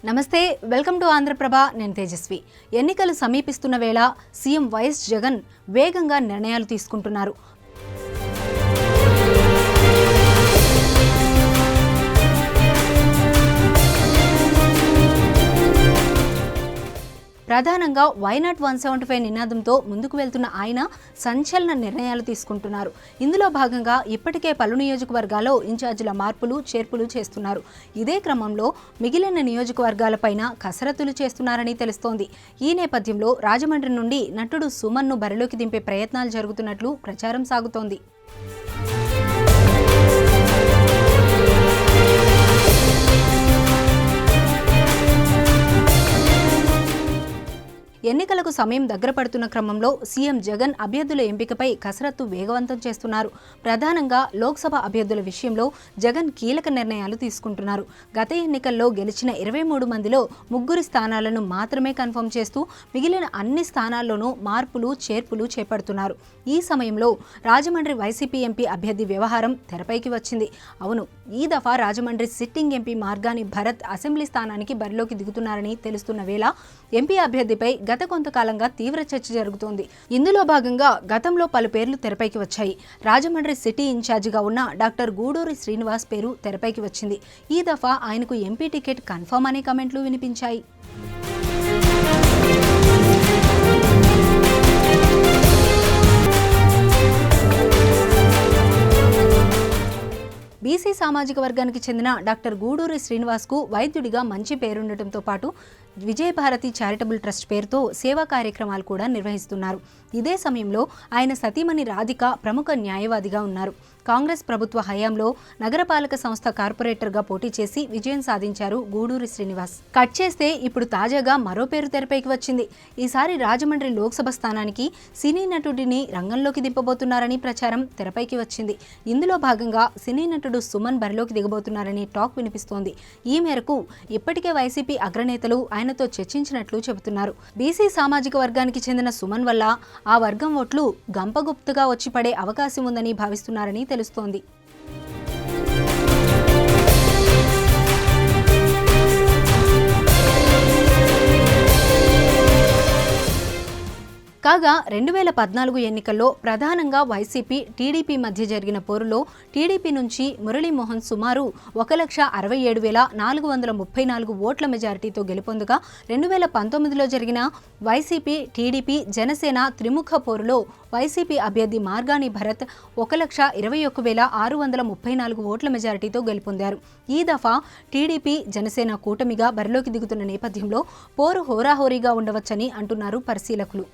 నమస్తే, welcome to Andhraprabha. నేను తేజస్వి. ఎన్నికలు సమీపిస్తున్న వేళ సీఎం వైఎస్ జగన్ వేగంగా నిర్ణయాలు తీసుకుంటున్నారు. ప్రధానంగా వైనాట్ 175 నినాదంతో ముందుకు వెళ్తున్న ఆయన సంచలన నిర్ణయాలు తీసుకుంటున్నారు. ఇందులో భాగంగా ఇప్పటికే పలు నియోజకవర్గాల్లో ఇన్ఛార్జీల మార్పులు చేర్పులు చేస్తున్నారు. ఇదే క్రమంలో మిగిలిన నియోజకవర్గాలపైన కసరత్తులు చేస్తున్నారని తెలుస్తోంది. ఈ నేపథ్యంలో రాజమండ్రి నుండి నటుడు సుమన్ను బరిలోకి దింపే ప్రయత్నాలు జరుగుతున్నట్లు ప్రచారం సాగుతోంది. ఎన్నికలకు సమయం దగ్గర పడుతున్న క్రమంలో సీఎం జగన్ అభ్యర్థుల ఎంపికపై కసరత్తు వేగవంతం చేస్తున్నారు. ప్రధానంగా లోక్సభ అభ్యర్థుల విషయంలో జగన్ కీలక నిర్ణయాలు తీసుకుంటున్నారు. గత ఎన్నికల్లో గెలిచిన 23 మందిలో 3 స్థానాలను మాత్రమే కన్ఫర్మ్ చేస్తూ మిగిలిన అన్ని స్థానాల్లోనూ మార్పులు చేర్పులు చేపడుతున్నారు. ఈ సమయంలో రాజమండ్రి వైసీపీ ఎంపీ అభ్యర్థి వ్యవహారం తెరపైకి వచ్చింది. అవును, ఈ దఫా Rajahmundry sitting MP Margani Bharat assembly స్థానానికి బరిలోకి దిగుతున్నారని తెలుస్తున్న వేళ ఎంపీ అభ్యర్థిపై గత కొంతకాలంగా తీవ్ర చర్చ జరుగుతోంది. ఇందులో భాగంగా గతంలో పలు పేర్లు తెరపైకి వచ్చాయి. రాజమండ్రి సిటీ ఇన్ఛార్జిగా ఉన్న డాక్టర్ గూడూరి శ్రీనివాస్ పేరు తెరపైకి వచ్చింది. ఈ దఫా ఆయనకు ఎంపీ టికెట్ కన్ఫర్మ్ అనే కామెంట్లు వినిపించాయి. బీసీ సామాజిక వర్గానికి చెందిన డాక్టర్ గూడూరి శ్రీనివాస్కు వైద్యుడిగా మంచి పేరుండటంతో పాటు విజయభారతి చారిటబుల్ ట్రస్ట్ పేరుతో సేవా కార్యక్రమాలు కూడా నిర్వహిస్తున్నారు. ఇదే సమయంలో ఆయన సతీమణి రాధిక ప్రముఖ న్యాయవాదిగా ఉన్నారు. కాంగ్రెస్ ప్రభుత్వ హయాంలో నగరపాలక సంస్థ కార్పొరేటర్గా పోటీ చేసి విజయం సాధించారు గూడూరి శ్రీనివాస్. కట్ చేస్తే ఇప్పుడు తాజాగా మరో పేరు తెరపైకి వచ్చింది. ఈసారి రాజమండ్రి లోక్సభ స్థానానికి సినీ నటుడిని రంగంలోకి దింపబోతున్నారని ప్రచారం తెరపైకి వచ్చింది. ఇందులో భాగంగా సినీ నటుడు సుమన్ బరిలోకి దిగబోతున్నారని టాక్ వినిపిస్తోంది. ఈ మేరకు ఇప్పటికే వైసీపీ అగ్రనేతలు ఆయనతో చర్చించినట్లు చెబుతున్నారు. బీసీ సామాజిక వర్గానికి చెందిన సుమన్ వల్ల ఆ వర్గం ఓట్లు గంపగుప్తుగా వచ్చి పడే అవకాశం ఉందని భావిస్తున్నారని తెలుస్తోంది. కాగా 2014 ఎన్నికల్లో ప్రధానంగా వైసీపీ టీడీపీ మధ్య జరిగిన పోరులో టీడీపీ నుంచి మురళీమోహన్ సుమారు 1,67,434 ఓట్ల మెజారిటీతో గెలుపొందగా 2019లో జరిగిన వైసీపీ టీడీపీ జనసేన త్రిముఖ పోరులో వైసీపీ అభ్యర్థి మార్గాని భరత్ 1,21,634 ఓట్ల మెజారిటీతో గెలుపొందారు. ఈ దఫా టీడీపీ జనసేన కూటమిగా బరిలోకి దిగుతున్న నేపథ్యంలో పోరు హోరాహోరీగా ఉండవచ్చని అంటున్నారు పరిశీలకులు.